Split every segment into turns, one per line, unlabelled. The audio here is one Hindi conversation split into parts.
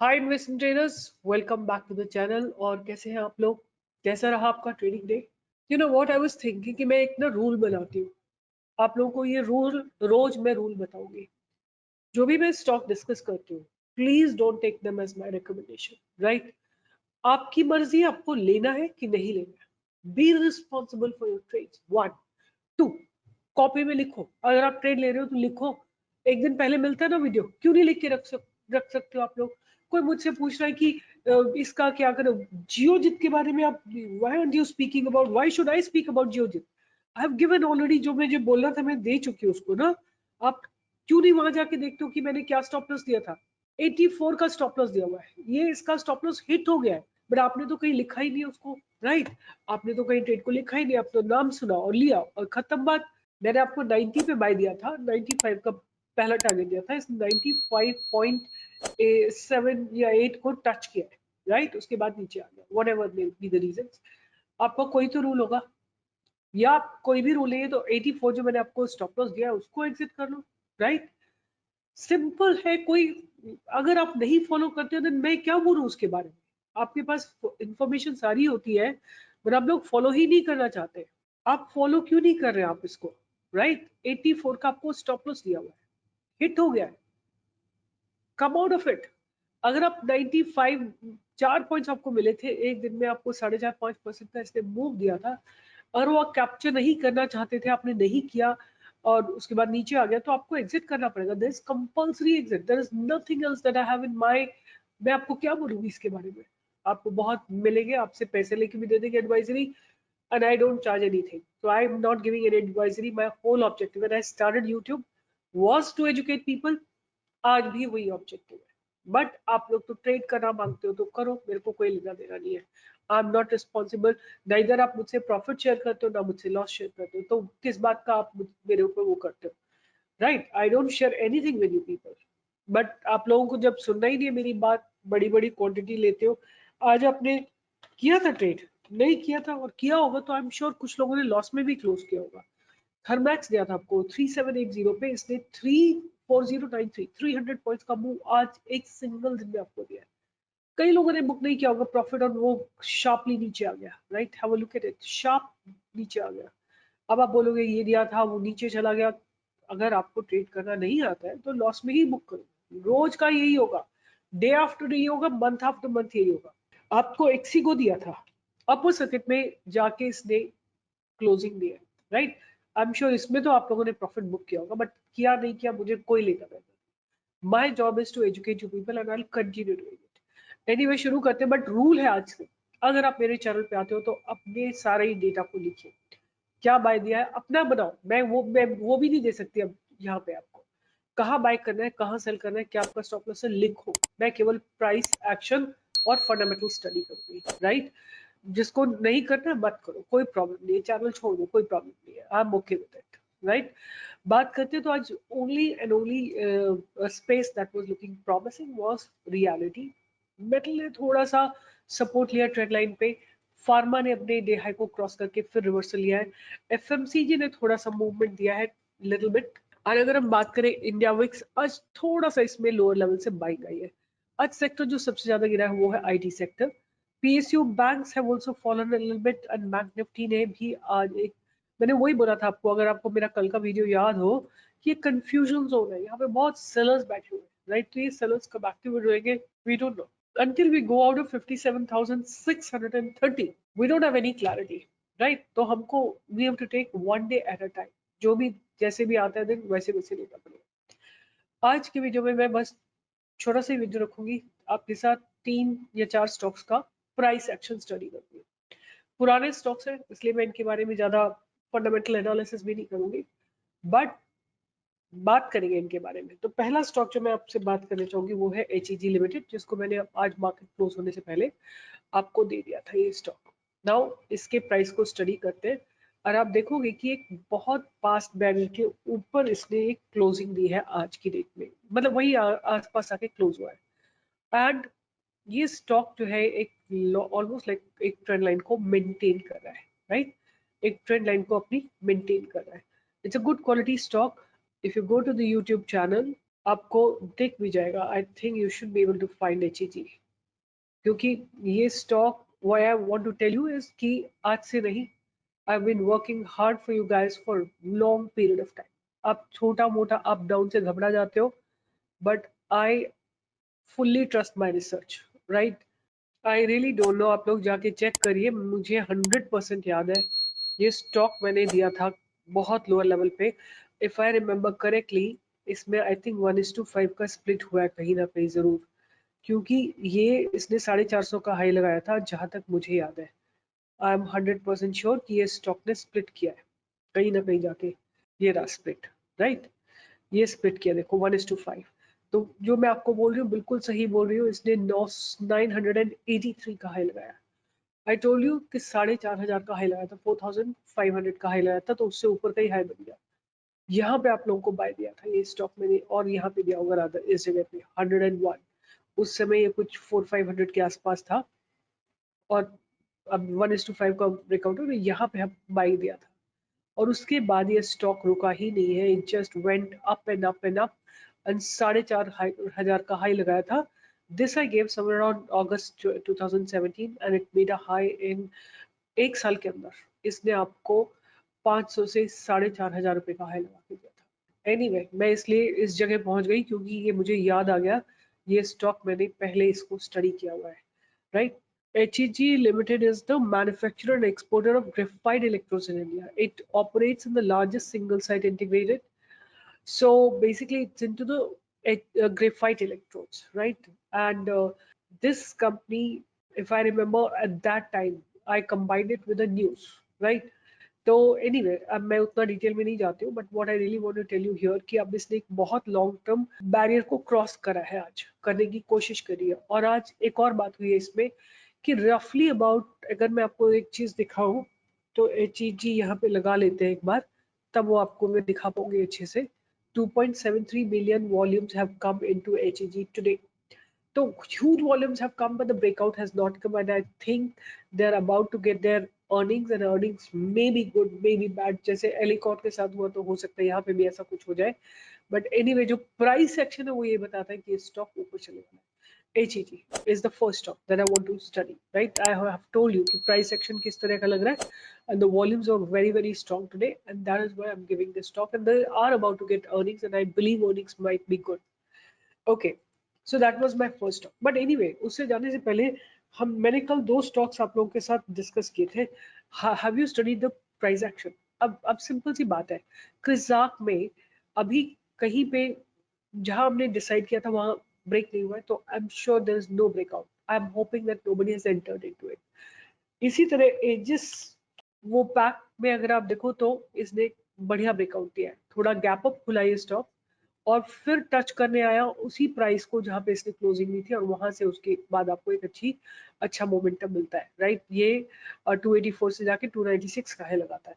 Hi investment traders, welcome back to the channel. और कैसे हैं आप लोग? कैसा रहा आपका trading day? You know what I was thinking कि मैं एक ना रूल बनाती हूँ। आप लोगों को ये रूल रोज मैं रूल बताऊंगी। जो भी मैं स्टॉक डिस्कस करती हूँ, please don't take them as my recommendation, right? आपकी मर्जी, आपको लेना है कि नहीं लेना है। Be responsible for your trades. One, two, copy में लिखो। अगर आप ट्रेड ले रहे हो तो लिखो। एक दिन पहले मिलता है ना वीडियो, क्यों नहीं लिख के रख सकते हो आप लोग? कोई मुझसे पूछ रहा है कि इसका क्या करो जियोजित के बारे में। आप why are you speaking about, why should I speak about Geojit? I have given already. जो मुझे बोलना था मैं दे चुकी हूँ उसको ना। आप क्यों नहीं वहां जाके देखते हो कि मैंने क्या स्टॉप लॉस दिया था? 84 का स्टॉप लॉस दिया हुआ है। ये इसका स्टॉप लॉस हिट हो गया है, बट आपने तो कहीं लिखा ही नहीं उसको, राइट? आपने तो कहीं ट्रेड को लिखा ही नहीं, आप तो नाम सुना और लिया और खत्म बात। मैंने आपको 90 पे बाय दिया था, 95 का पहला टारगेट दिया था। इस 95.7 या 8 को टच किया है, राइट? उसके बाद नीचे आ गया, whatever may be the reason. आपका कोई तो रूल होगा, या आप कोई भी रूल नहीं है तो 84 जो मैंने आपको स्टॉप लॉस दिया है उसको एग्जिट कर लो, राइट? सिंपल है। कोई अगर आप नहीं फॉलो करते हो तो मैं क्या बोलूं उसके बारे में? आपके पास इंफॉर्मेशन सारी होती है, बट आप लोग फॉलो ही नहीं करना चाहते। आप फॉलो क्यों नहीं कर रहे आप इसको, राइट? 84 का आपको स्टॉप लॉस दिया हुआ है, हिट हो गया है, कम आउट ऑफ इट। अगर आप 95, 4 पॉइंट्स आपको मिले थे एक दिन में, आपको 4.5-5% का इसने मूव दिया था। अगर वो आप कैप्चर नहीं करना चाहते थे, आपने नहीं किया और उसके बाद नीचे आ गया, तो आपको एग्जिट करना पड़ेगा। There is compulsory exit, there is nothing else that I have in my. मैं आपको क्या बोलूंगी इसके बारे में? आपको बहुत मिलेंगे, आपसे पैसे लेके भी दे देंगे advisory, and I don't charge anything. So I'm not giving any advisory. My whole objective when I started YouTube was to educate people. आज भी वही ऑब्जेक्टिव है। बट आप लोग तो ट्रेड करना मांगते हो तो करो, मेरे को कोई लेना देना नहीं है। I am not responsible. ना इधर आप मुझसे प्रॉफिट शेयर करते हो, ना मुझसे लॉस शेयर करते हो, तो किस बात का आप मेरे ऊपर वो करते हो, right? I don't share anything with you people. But आप लोगों को जब सुनना ही नहीं है मेरी बात, बड़ी बड़ी क्वांटिटी लेते हो। आज आपने किया था ट्रेड, नहीं किया था और किया होगा तो आई एम श्योर कुछ लोगों ने लॉस में भी क्लोज किया होगा। थर्मैक्स दिया था आपको 3780 पे, इसने 34093 300 पॉइंट्स का मूव आज एक सिंगल दिन में आपको दिया है। कई लोगों ने बुक नहीं किया होगा प्रॉफिट और वो शार्पली नीचे आ गया, right? Have a look at it, sharp नीचे आ गया। अब आप बोलोगे ये दिया था वो नीचे चला गया। अगर आपको ट्रेड करना नहीं आता है तो लॉस में ही बुक करो। रोज का यही होगा, डे आफ्टर डे यही होगा, मंथ आफ्टर मंथ यही होगा। आपको एक्सीगो दिया था, अपर सर्किट में जाके इसने क्लोजिंग दिया, राइट? आई एम श्योर इसमें तो आप लोगों ने प्रॉफिट बुक किया होगा, बट किया नहीं किया मुझे कोई लेना देना। My job is to educate you people and I continue doing it. Anyway, शुरू करते हैं। बट रूल है आज से, अगर आप मेरे चैनल पे आते हो तो अपने सारे ही डेटा को लिखिए। क्या बाय दिया है अपना बनाओ। मैं वो भी नहीं दे सकती अब यहाँ पे आपको। कहाँ बाय करना है, कहाँ सेल करना है, क्या आपका स्टॉप लॉस है, लिखो। मैं केवल प्राइस एक्शन और फंडामेंटल स्टडी करूंगी, राइट? जिसको नहीं करना मत करो, कोई प्रॉब्लम नहीं है, चैनल छोड़ दो, कोई प्रॉब्लम नहीं है, I am okay with it, right? बात करते हैं तो आज only and only space that was looking promising was reality. Metal ने थोड़ा सा सपोर्ट लिया ट्रेड लाइन पे। फार्मा ने अपने डे हाई को क्रॉस करके फिर रिवर्सल लिया है। एफएमसीजी ने थोड़ा सा मूवमेंट दिया है, लिटिल बिट। और अगर हम बात करें इंडिया विक्स, आज थोड़ा सा इसमें लोअर लेवल से बाइंग आई है। आज सेक्टर जो सबसे ज्यादा गिरा है वो है IT sector. PSU banks have also fallen a little bit and bank Nifty ने भी आज एक, मैंने वही बोला था आपको, अगर आपको मेरा कल का वीडियो याद हो, कि ये कंफ्यूजन जोन है, यहाँ पे बहुत सेलर्स बैठे हुए हैं, राइट? तो ये सेलर्स कब एक्टिवेट होंगे we don't know until we go out of 57,630, we don't have any clarity, right? तो हमको we have to take one day at a time, जो भी जैसे भी आता है दिन वैसे वैसे लेना पड़ेगा। आज की वीडियो में मैं बस छोटा सा वीडियो रखूंगी आपके साथ, 3 या 4 स्टॉक्स का प्राइस एक्शन स्टडी करूंगी। पुराने स्टॉक्स हैं इसलिए मैं इनके बारे में ज्यादा फंडामेंटल एनालिसिस भी नहीं करूंगी, बट बात करेंगे इनके बारे में। तो पहला स्टॉक जो मैं आपसे बात करना चाहूंगी वो है एचईजी लिमिटेड, जिसको मैंने आज मार्केट क्लोज होने से पहले आपको दे दिया था ये स्टॉक। नाउ इसके प्राइस को स्टडी करते हैं और आप देखोगे कि एक बहुत पास्ट बैरियर के ऊपर इसने एक क्लोजिंग दी है आज की डेट में, मतलब वही आसपास आके क्लोज हुआ है। एंड ये स्टॉक जो है एक ऑलमोस्ट लाइक एक ट्रेंड लाइन को मेंटेन कर रहा है, राइट? एक ट्रेंड लाइन को अपनी मेंटेन कर रहा है। It's a good quality stock. If you go to the YouTube channel, आपको दिख भी जाएगा। I think you should be able to find HEG, क्योंकि ये stock why I want to tell you is कि आज से नहीं, I have been working hard for you guys for long period of time. आप छोटा मोटा अप डाउन से घबरा जाते हो, but I fully trust my research, right. I really don't know, आप लोग जाके चेक करिए। मुझे 100% याद है ये स्टॉक मैंने दिया था बहुत लोअर लेवल पे। इफ आई रिमेम्बर करेक्टली, इसमें आई थिंक 1:5 का स्प्लिट हुआ है कहीं ना कहीं जरूर, क्योंकि ये इसने 450 का हाई लगाया था जहां तक मुझे याद है। आई एम 100% श्योर कि ये स्टॉक ने स्प्लिट किया है कहीं ना कहीं जाके। ये रहा स्प्लिट, राइट। ये स्प्लिट किया देखो 1:5। तो जो मैं आपको बोल रही हूँ बिल्कुल सही बोल रही हूँ, इसने 983 का हाई लगाया। आई टोल्ड यू कि 4,500 का हाई लगाया था, 4,500 का हाई लगाया था, तो उससे ऊपर का ही हाई बन गया। यहाँ पे आप लोगों को बाय दिया था ये स्टॉक मैंने, और यहाँ पे दिया होगा रादर इस जगह पे 101। उस समय ये कुछ 400-500 के आसपास था, और अब 1:5 का ब्रेकआउट है, तो यहाँ पे हम बाई दिया था। और उसके बाद ये स्टॉक रुका ही नहीं है, it just went up and up and up, and 4,500 का हाई लगाया था। This I gave somewhere around August 2017 and it made a high in एक साल के अंदर। इसने आपको 500 से 4,500 रुपए का हाई लगा के दिया था। एनीवे मैं इसलिए इस जगह पहुंच गई क्योंकि ये मुझे याद आ गया, ये स्टॉक मैंने पहले इसको स्टडी किया हुआ है, right. HEG Limited is the manufacturer and exporter of graphite electrodes in India. It operates in the largest single site integrated. So basically, it's into the graphite electrodes, right? And this company, if I remember at that time, I combined it with the news, right? तो एनीवे अब मैं उतना डिटेल में नहीं जाती हूँ, but what I really want to tell you here कि अब इसने एक बहुत लॉन्ग टर्म बैरियर को क्रॉस करा है, आज करने की कोशिश करी है। और आज एक और बात हुई है इसमें कि रफली अबाउट, अगर मैं आपको एक चीज दिखाऊं तो HEG यहाँ पे लगा लेते हैं एक बार, तब वो आपको मैं दिखा पाऊंगी अच्छे से। 2.73 million volumes have come into HEG today. So huge volumes have come, but the breakout has not come, and I think they're about to get their earnings, and earnings may be good, may be bad. जैसे एलिकॉट के साथ हुआ तो हो सकता है यहाँ पे भी ऐसा कुछ हो जाए, बट एनीवे जो प्राइस सेक्शन है वो ये बताता है कि ये स्टॉक ऊपर चले वाला है। HEG is the first stock that I want to study, right? I have told you कि price section किस तरह का लग रहा है, and the volumes are very very strong today, and that is why I'm giving this stock, and they are about to get earnings, and I believe earnings might be good. Okay, so that was my first stock. But anyway उससे जाने से पहले मैंने कल दो स्टॉक्स आप लोगों के साथ डिस्कस किए थे। Have you studied the price action? अब सिंपल सी बात है, क्रिजाक में अभी कहीं पे जहां हमने डिसाइड किया था वहां ब्रेक नहीं हुआ है, तो I am sure there is no breakout. I am hoping that nobody has entered into it. इसी तरह एजिस, वो पैक में अगर आप देखो तो इसने बढ़िया ब्रेकआउट दिया है, थोड़ा गैप अप खुला ये स्टॉक, और फिर टच करने आया उसी प्राइस को जहां पे इसने क्लोजिंग ली थी, और वहां से उसके बाद आपको एक अच्छा मोमेंटम मिलता है, राइट। ये 284 से जाके 296 का है लगाता है।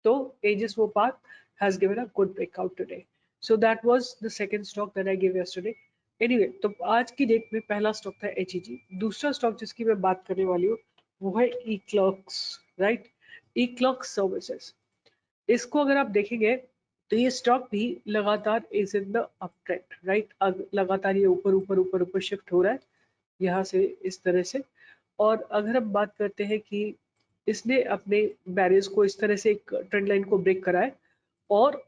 तो एजिस वो park has given a good breakout today. So that was the second stock that I give yesterday. Anyway तो आज की डेट में पहला स्टॉक था HEG। दूसरा स्टॉक जिसकी मैं बात करने वाली हूँ वो है E-Clerx, राइट। E-Clerx सर्विसेज, इसको अगर आप देखेंगे तो ये स्टॉक भी लगातार is in the up trend, right. लगातार ये ऊपर ऊपर ऊपर ऊपर शिफ्ट हो रहा है यहाँ से इस तरह से। और अगर हम बात करते हैं कि इसने अपने बैरियर्स को इस तरह से एक ट्रेंड लाइन को ब्रेक करा है, और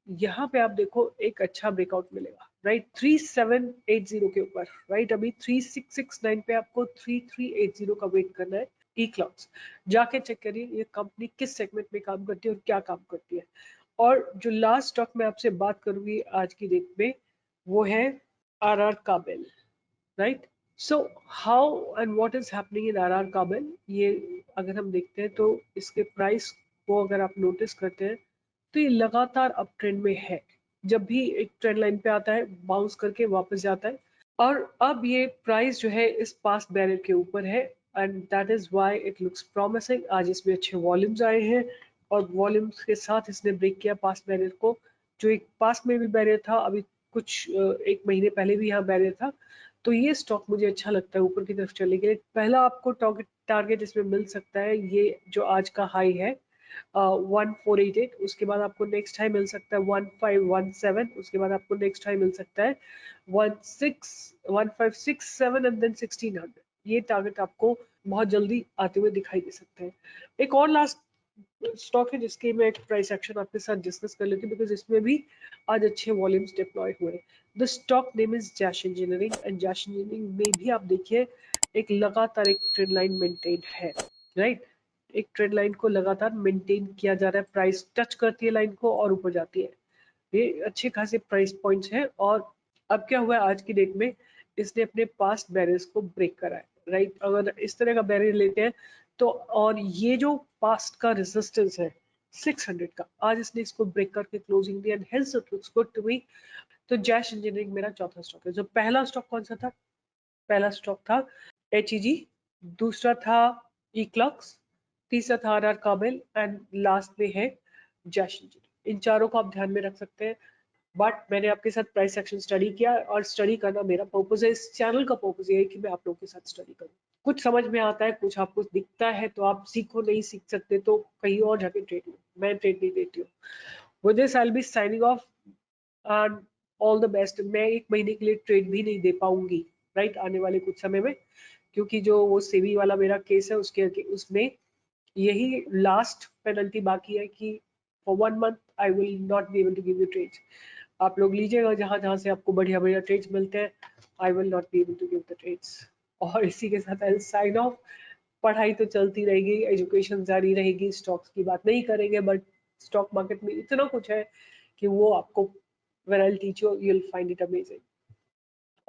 यहाँ पे आप देखो एक अच्छा ब्रेकआउट मिलेगा, राइट। 3780 के ऊपर, राइट। अभी 3669 पे आपको 3380 का वेट करना है। E-Clerx जाके चेक करिए ये कंपनी किस सेगमेंट में काम करती है और क्या काम करती है। और जो लास्ट स्टॉक मैं आपसे बात करूंगी आज की डेट में वो है RR Kabel, right. So how and what is happening in RR Kabel, ये अगर हम देखते हैं तो इसके प्राइस को अगर आप नोटिस करते हैं तो ये लगातार अप ट्रेंड में है। जब भी एक ट्रेंड लाइन पे आता है बाउंस करके वापस जाता है, और अब ये प्राइस जो है इस पास्ट बैरियर के ऊपर है, and that is why it looks promising. आज इसमें अच्छे वॉल्यूम्स आए हैं, और वॉल्यूम्स के साथ इसने ब्रेक किया पास्ट बैरियर को, जो एक पास्ट में भी बैरियर था, अभी कुछ एक महीने पहले भी यहाँ बैरियर था। तो ये स्टॉक मुझे अच्छा लगता है ऊपर की तरफ चलने के लिए। पहला आपको टारगेट इसमें मिल सकता है ये जो आज का हाई है, 1488, उसके बाद आपको नेक्स्ट हाई मिल सकता है 1517, उसके बाद आपको नेक्स्ट हाई मिल सकता है 1567 एंड देन 1600। ये टारगेट आपको बहुत जल्दी आते हुए दिखाई दे सकते हैं। एक और लास्ट स्टॉक है जिसके मैं एक प्राइस एक्शन आपके साथ डिस्कस कर लेती हूँ, बिकॉज इसमें भी आज अच्छे वॉल्यूम्स डिप्लॉय हुए। The stock name is Jaish engineering, and Jaish engineering में भी आप देखिए एक लगातार एक ट्रेंड लाइन मेंटेन है, राइट। एक ट्रेंड लाइन को लगातार मेंटेन किया जा रहा है, प्राइस टच करती है लाइन को और ऊपर जाती है। ये अच्छे खासे प्राइस पॉइंट्स हैं। और अब क्या हुआ है आज की डेट में, इसने अपने पास्ट बैरियर्स को ब्रेक करा है, राइट। अगर इस तरह का बैरियर लेते हैं तो, और ये जो पास्ट का रेजिस्टेंस है 600 का, आज इसने इसको ब्रेक करके क्लोजिंग दिया, and hence it looks good to me. तो जैश इंजीनियरिंग मेरा चौथा स्टॉक है। जो पहला स्टॉक कौन सा था? पहला स्टॉक था HEG, दूसरा था इक्लॉक्स, तीसरा था RR काबिल, एंड लास्ट में है जैश इंजीनियरिंग। इन चारों को आप ध्यान में रख सकते हैं। बट मैंने आपके साथ प्राइस एक्शन स्टडी किया, और स्टडी करना मेरा पर्पस है, इस चैनल का पर्पस ये है कि मैं आप लोगों के साथ स्टडी करूं। कुछ समझ में आता है, कुछ आपको दिखता है तो आप सीखो, नहीं सीख सकते तो कहीं और जाके ट्रेड लो। मैं ट्रेड नहीं देती हूँ। With this I will be signing off, and all the best. मैं एक महीने के लिए ट्रेड भी नहीं दे पाऊंगी, राइट, आने वाले कुछ समय में, क्योंकि जो वो सेबी वाला मेरा केस है उसके उसमें यही लास्ट पेनल्टी बाकी है कि for 1 month I will not be able to give you trades. आप लोग लीजिएगा जहां जहां से आपको बढ़िया बढ़िया ट्रेड्स मिलते हैं। I will not be able to give the trades. और इसी के साथ आई साइन ऑफ। पढ़ाई तो चलती रहेगी, एजुकेशन जारी रहेगी, स्टॉक्स की बात नहीं करेंगे, बट स्टॉक मार्केट में इतना कुछ है कि वो आपको, when I will teach you, you will find it amazing.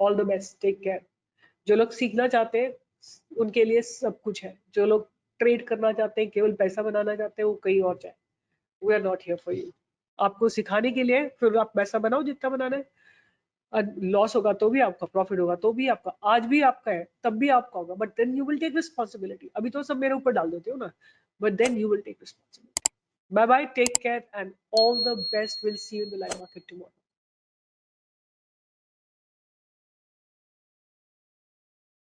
All the best, take care. जो लोग सीखना चाहते हैं उनके लिए सब कुछ है, जो लोग ट्रेड करना चाहते हैं, केवल पैसा बनाना चाहते हैं, वो कहीं और जाए। We are not here for you. आपको सिखाने के लिए, फिर आप पैसा बनाओ जितना बनाना है। लॉस होगा तो भी आपका, प्रॉफिट होगा तो भी आपका, आज भी आपका है तब भी आपका होगा, but then you will take responsibility. अभी तो सब मेरे ऊपर डाल देते हो ना, but then you will take responsibility. Bye bye, take care, and all the best. Will see you in the live market tomorrow.